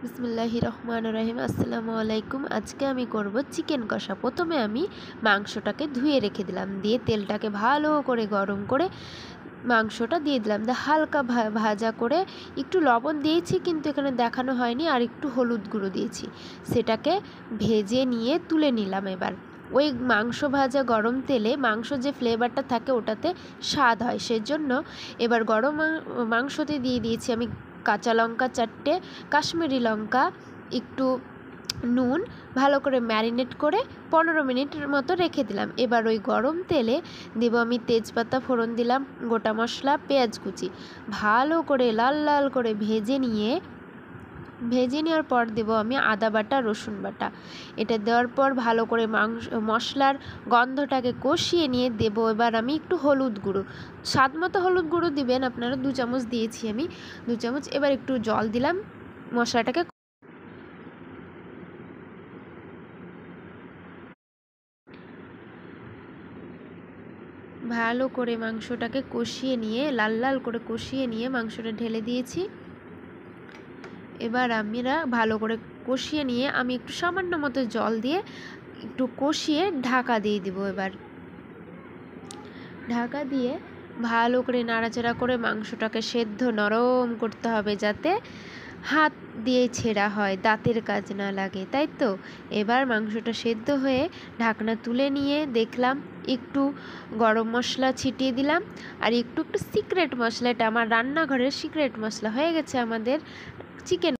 বিসমিল্লাহির রহমানির রহিম। আসসালামু আলাইকুম। আজকে আমি করব চিকেন কষা। প্রথমে আমি মাংসটাকে ধুয়ে রেখে দিলাম, দিয়ে তেলটাকে ভালো করে গরম করে মাংসটা দিয়ে দিলাম, দিয়ে হালকা ভাজা করে একটু লবণ দিয়েছি, কিন্তু এখানে দেখানো হয়নি, আর একটু হলুদ গুঁড়ো দিয়েছি। সেটাকে ভেজে নিয়ে তুলে নিলাম। এবার ওই মাংস ভাজা গরম তেলে মাংস যে ফ্লেভারটা থাকে ওটাতে স্বাদ হয়, সেজন্য এবার গরম মাংসতে দিয়ে দিয়েছি আমি কাঁচা লঙ্কা 4টে, কাশ্মীরি লঙ্কা, একটু নুন, ভালো করে ম্যারিনেট করে 15 মিনিটের মতো রেখে দিলাম। এবার ওই গরম তেলে দেব আমি তেজপাতা ফোড়ন দিলাম, গোটা মশলা, পেঁয়াজ কুচি, ভালো করে লাল লাল করে ভেজে নেওয়ার পর দেব আমি আদা বাটা, রসুন বাটা। এটা দেওয়ার পর ভালো করে মশলার গন্ধটাকে কষিয়ে নিয়ে দেব এবার আমি একটু হলুদ গুঁড়ো, স্বাদ মতো হলুদ গুঁড়ো দিবেন আপনারা, 2 চামচ দিয়েছি আমি, 2 চামচ। এবার একটু জল দিলাম, মশলাটাকে ভালো করে মাংসটাকে কষিয়ে নিয়ে লাল লাল করে কষিয়ে নিয়ে মাংসটা ঢেলে দিয়েছি। এবার আমরা ভালো করে কষিয়ে নিয়ে আমি একটু সামান্য মতো জল দিয়ে একটু কষিয়ে ঢাকা দিয়ে দিব। এবার ঢাকা দিয়ে ভালো করে নাড়াচাড়া করে মাংসটাকে সেদ্ধ নরম করতে হবে, যাতে হাত দিয়ে ছেঁড়া হয়, দাঁতের কাজ না লাগে, তাই তো। এবার মাংসটা সেদ্ধ হয়ে ঢাকনা তুলে নিয়ে দেখলাম একটু গরম মশলা ছিটিয়ে দিলাম, আর একটু সিক্রেট মশলা, এটা আমার রান্নাঘরের সিক্রেট মশলা, হয়ে গেছে আমাদের চিকেন।